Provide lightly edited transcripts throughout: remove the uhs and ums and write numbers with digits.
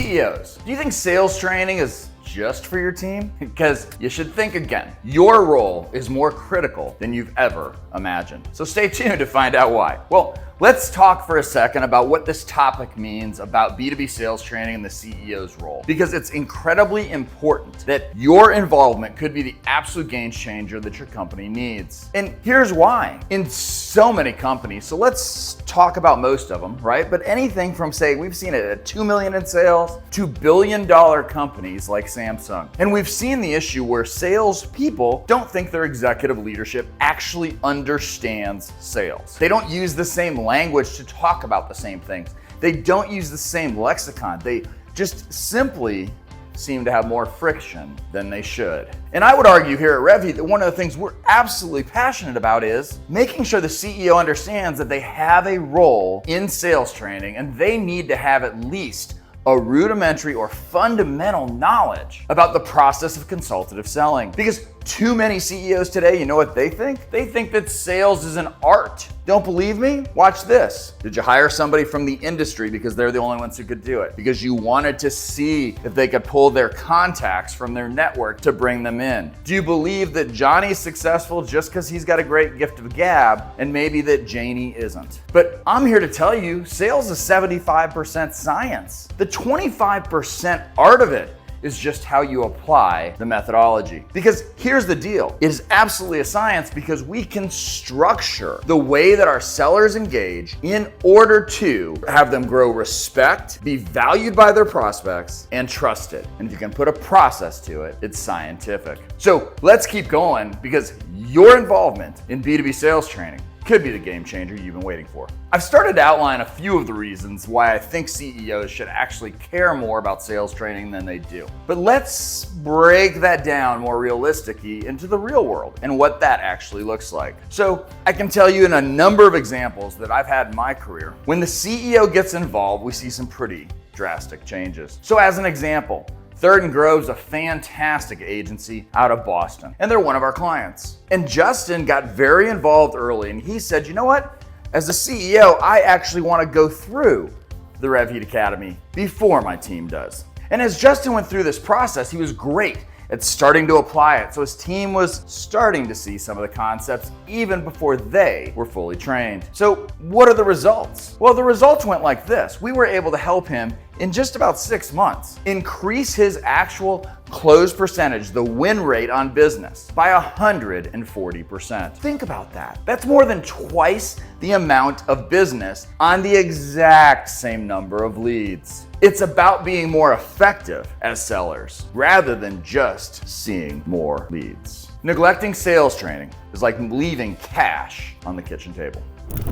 CEOs, do you think sales training is just for your team? Because you should think again. Your role is more critical than you've ever imagined. So stay tuned to find out why. Well, let's talk for a second about what this topic means about B2B sales training and the CEO's role, because it's incredibly important that your involvement could be the absolute game changer that your company needs. And here's why. In so many companies, so let's talk about most of them, right? But anything from, say, we've seen it at $2 million in sales to $1 billion companies like Samsung. And we've seen the issue where sales people don't think their executive leadership actually understands sales. They don't use the same language to talk about the same things. They don't use the same lexicon. They just simply seem to have more friction than they should. And I would argue here at RevHeat that one of the things we're absolutely passionate about is making sure the CEO understands that they have a role in sales training and they need to have at least a rudimentary or fundamental knowledge about the process of consultative selling. Because too many CEOs today, you know what they think? They think that sales is an art. Don't believe me? Watch this. Did you hire somebody from the industry because they're the only ones who could do it? Because you wanted to see if they could pull their contacts from their network to bring them in? Do you believe that Johnny's successful just because he's got a great gift of gab and maybe that Janie isn't? But I'm here to tell you, sales is 75% science. The 25% art of it is just how you apply the methodology. Because here's the deal. It is absolutely a science because we can structure the way that our sellers engage in order to have them grow respect, be valued by their prospects, and trusted. And if you can put a process to it, it's scientific. So let's keep going because your involvement in B2B sales training could be the game changer you've been waiting for. I've started to outline a few of the reasons why I think CEOs should actually care more about sales training than they do. But let's break that down more realistically into the real world and what that actually looks like. So I can tell you in a number of examples that I've had in my career, when the CEO gets involved, we see some pretty drastic changes. So as an example, Third and Grove's a fantastic agency out of Boston, and they're one of our clients. And Justin got very involved early, and he said, you know what? As the CEO, I actually want to go through the RevHeat Academy before my team does. And as Justin went through this process, he was great at starting to apply it. So his team was starting to see some of the concepts even before they were fully trained. So what are the results? Well, the results went like this. We were able to help him in just about 6 months increase his actual close percentage, the win rate on business, by 140%. Think about that. That's more than twice the amount of business on the exact same number of leads. It's about being more effective as sellers rather than just seeing more leads. Neglecting sales training is like leaving cash on the kitchen table.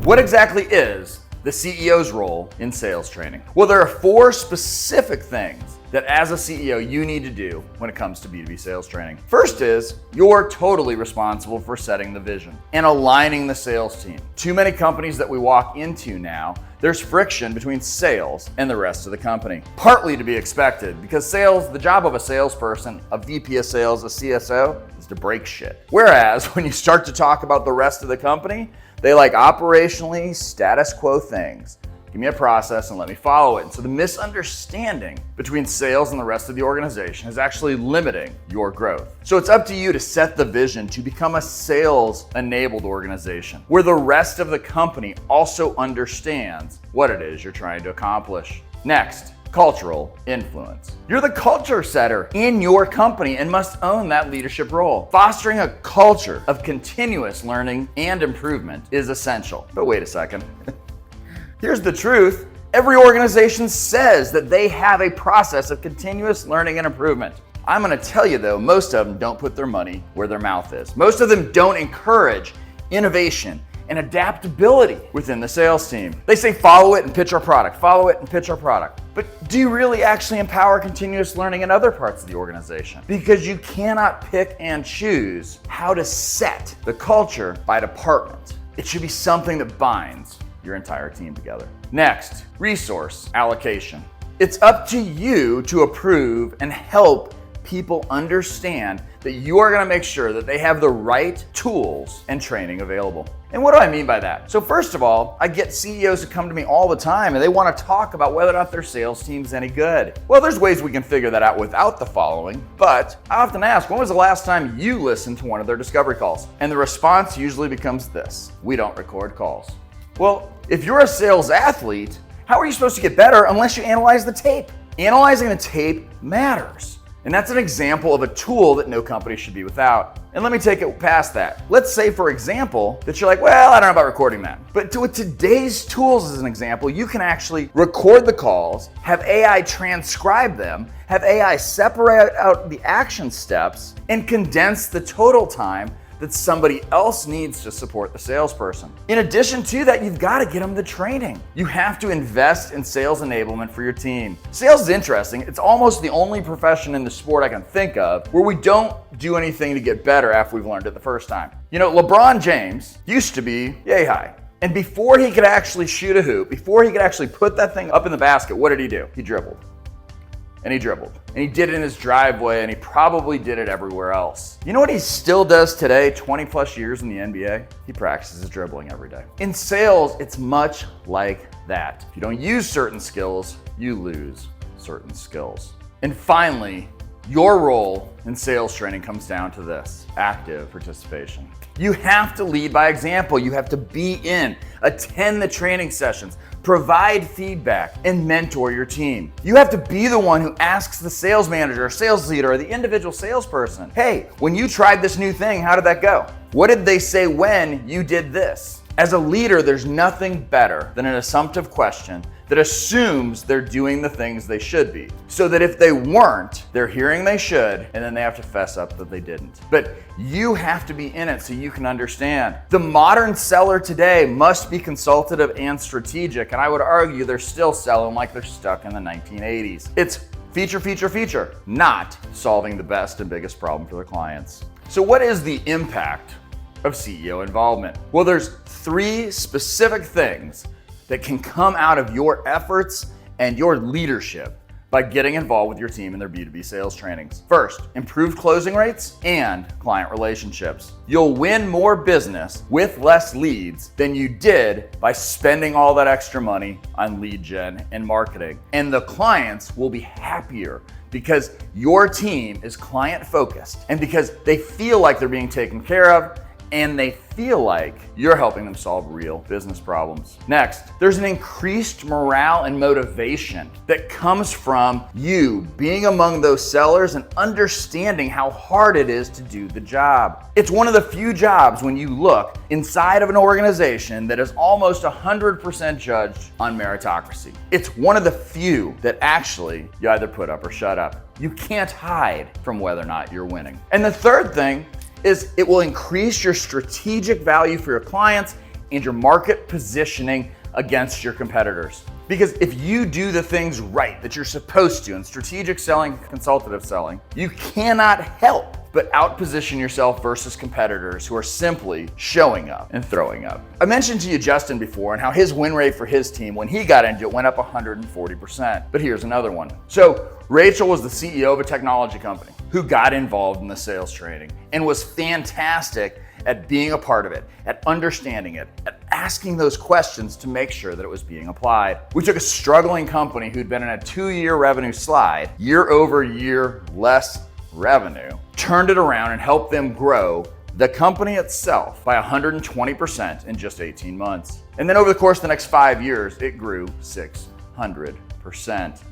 What exactly is the CEO's role in sales training? Well, there are 4 specific things that as a CEO you need to do when it comes to B2B sales training. First is you're totally responsible for setting the vision and aligning the sales team. Too many companies that we walk into now, there's friction between sales and the rest of the company. Partly to be expected because sales, the job of a salesperson, a VP of sales, a CSO, is to break shit. Whereas when you start to talk about the rest of the company, they like operationally status quo things. Give me a process and let me follow it. And so the misunderstanding between sales and the rest of the organization is actually limiting your growth. So it's up to you to set the vision to become a sales-enabled organization where the rest of the company also understands what it is you're trying to accomplish. Next, cultural influence. You're the culture setter in your company and must own that leadership role. Fostering a culture of continuous learning and improvement is essential. But wait a second. Here's the truth. Every organization says that they have a process of continuous learning and improvement. I'm going to tell you though, most of them don't put their money where their mouth is. Most of them don't encourage innovation and adaptability within the sales team. They say, follow it and pitch our product, follow it and pitch our product. But do you really actually empower continuous learning in other parts of the organization? Because you cannot pick and choose how to set the culture by department. It should be something that binds your entire team together. Next, resource allocation. It's up to you to approve and help people understand that you are going to make sure that they have the right tools and training available. And what do I mean by that? So first of all, I get CEOs who come to me all the time and they want to talk about whether or not their sales team's any good. Well, there's ways we can figure that out without the following, but I often ask, when was the last time you listened to one of their discovery calls? And the response usually becomes this: we don't record calls. Well, if you're a sales athlete, how are you supposed to get better unless you analyze the tape? Analyzing the tape matters. And that's an example of a tool that no company should be without. And let me take it past that. Let's say, for example, that you're like, well, I don't know about recording that. But with today's tools as an example, you can actually record the calls, have AI transcribe them, have AI separate out the action steps, and condense the total time that somebody else needs to support the salesperson. In addition to that, you've got to get them the training. You have to invest in sales enablement for your team. Sales is interesting. It's almost the only profession in the sport I can think of where we don't do anything to get better after we've learned it the first time. You know, LeBron James used to be yay high. And before he could actually shoot a hoop, before he could actually put that thing up in the basket, what did he do? He dribbled. And he dribbled. And he did it in his driveway, and he probably did it everywhere else. You know what he still does today, 20 plus years in the NBA? He practices dribbling every day. In sales, it's much like that. If you don't use certain skills, you lose certain skills. And finally, your role in sales training comes down to this: active participation. You have to lead by example. You have to be in, attend the training sessions, provide feedback, and mentor your team. You have to be the one who asks the sales manager or sales leader or the individual salesperson, hey, when you tried this new thing, how did that go? What did they say when you did this? As a leader, there's nothing better than an assumptive question that assumes they're doing the things they should be, so that if they weren't, they're hearing they should, and then they have to fess up that they didn't. But you have to be in it so you can understand. The modern seller today must be consultative and strategic, and I would argue they're still selling like they're stuck in the 1980s. It's feature, feature, feature, not solving the best and biggest problem for their clients. So what is the impact of CEO involvement? Well, there's 3 specific things that can come out of your efforts and your leadership by getting involved with your team in their B2B sales trainings. First, improved closing rates and client relationships. You'll win more business with less leads than you did by spending all that extra money on lead gen and marketing. And the clients will be happier because your team is client focused and because they feel like they're being taken care of, and they feel like you're helping them solve real business problems. Next, there's an increased morale and motivation that comes from you being among those sellers and understanding how hard it is to do the job. It's one of the few jobs when you look inside of an organization that is almost 100% judged on meritocracy. It's one of the few that actually you either put up or shut up. You can't hide from whether or not you're winning. And the third thing is it will increase your strategic value for your clients and your market positioning against your competitors. Because if you do the things right that you're supposed to in strategic selling, consultative selling, you cannot help but outposition yourself versus competitors who are simply showing up and throwing up. I mentioned to you Justin before and how his win rate for his team when he got into it went up 140%. But here's another one. So Rachel was the CEO of a technology company who got involved in the sales training and was fantastic at being a part of it, at understanding it, at asking those questions to make sure that it was being applied. We took a struggling company who'd been in a 2-year revenue slide, year over year less revenue, turned it around and helped them grow the company itself by 120% in just 18 months. And then over the course of the next 5 years, it grew 600%.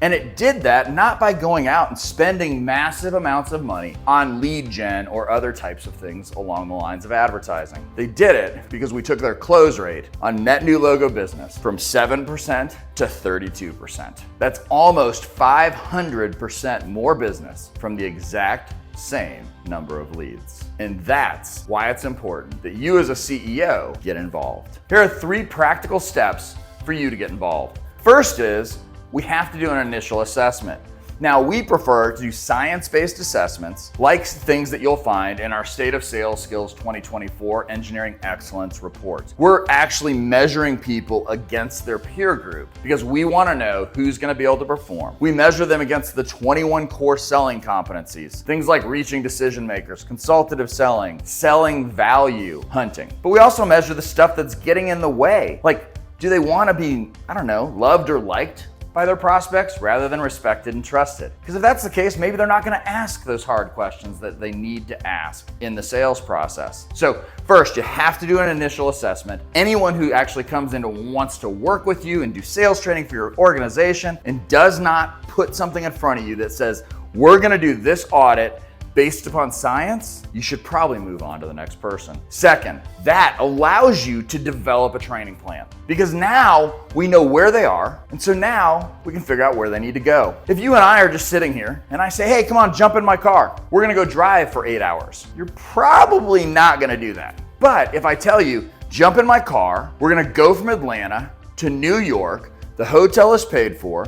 And it did that not by going out and spending massive amounts of money on lead gen or other types of things along the lines of advertising. They did it because we took their close rate on net new logo business from 7% to 32%. That's almost 500% more business from the exact same number of leads. And that's why it's important that you as a CEO get involved. Here are 3 practical steps for you to get involved. First is we have to do an initial assessment. Now, we prefer to do science-based assessments like things that you'll find in our State of Sales Skills 2024 Engineering Excellence reports. We're actually measuring people against their peer group because we want to know who's going to be able to perform. We measure them against the 21 core selling competencies, things like reaching decision makers, consultative selling, selling value, hunting. But we also measure the stuff that's getting in the way. Like, do they want to be, loved or liked by their prospects rather than respected and trusted? Because if that's the case, maybe they're not going to ask those hard questions that they need to ask in the sales process. So first, you have to do an initial assessment. Anyone who actually comes in and wants to work with you and do sales training for your organization and does not put something in front of you that says, we're going to do this audit based upon science, you should probably move on to the next person. Second, that allows you to develop a training plan because now we know where they are, and so now we can figure out where they need to go. If you and I are just sitting here and I say, hey, come on, jump in my car, we're gonna go drive for 8 hours, you're probably not gonna do that. But if I tell you, jump in my car, we're gonna go from Atlanta to New York, the hotel is paid for,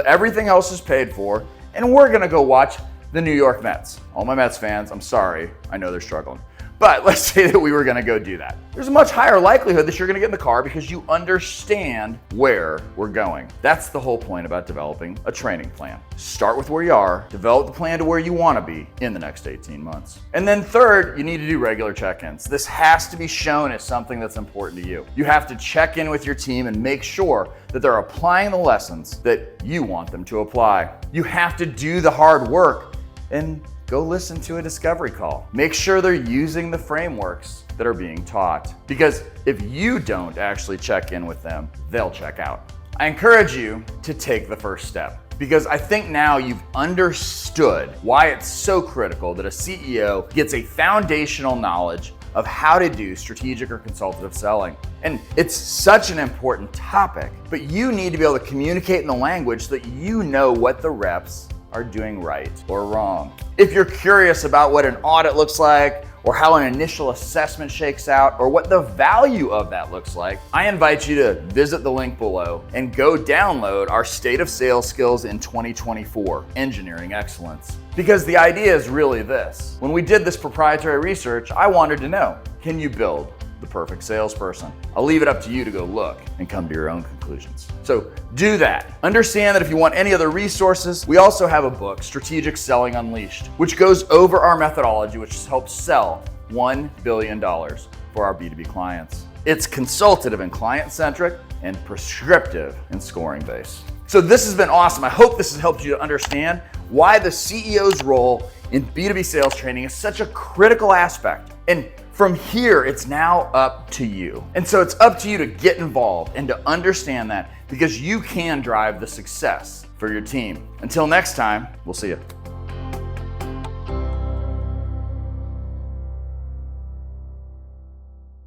everything else is paid for, and we're gonna go watch the New York Mets. All my Mets fans, I'm sorry, I know they're struggling. But let's say that we were gonna go do that. There's a much higher likelihood that you're gonna get in the car because you understand where we're going. That's the whole point about developing a training plan. Start with where you are, develop the plan to where you wanna be in the next 18 months. And then third, you need to do regular check-ins. This has to be shown as something that's important to you. You have to check in with your team and make sure that they're applying the lessons that you want them to apply. You have to do the hard work and go listen to a discovery call. Make sure they're using the frameworks that are being taught. Because if you don't actually check in with them, they'll check out. I encourage you to take the first step because I think now you've understood why it's so critical that a CEO gets a foundational knowledge of how to do strategic or consultative selling. And it's such an important topic, but you need to be able to communicate in the language so that you know what the reps are doing right or wrong. If you're curious about what an audit looks like, or how an initial assessment shakes out, or what the value of that looks like, I invite you to visit the link below and go download our State of Sales Skills in 2024 Engineering Excellence. Because the idea is really this. When we did this proprietary research, I wanted to know, can you build the perfect salesperson? I'll leave it up to you to go look and come to your own conclusions. So do that. Understand that if you want any other resources, we also have a book, Strategic Selling Unleashed, which goes over our methodology, which helps sell $1 billion for our B2B clients. It's consultative and client-centric and prescriptive and scoring-based. So this has been awesome. I hope this has helped you to understand why the CEO's role in B2B sales training is such a critical aspect. And from here, it's now up to you. And so it's up to you to get involved and to understand that because you can drive the success for your team. Until next time, we'll see you.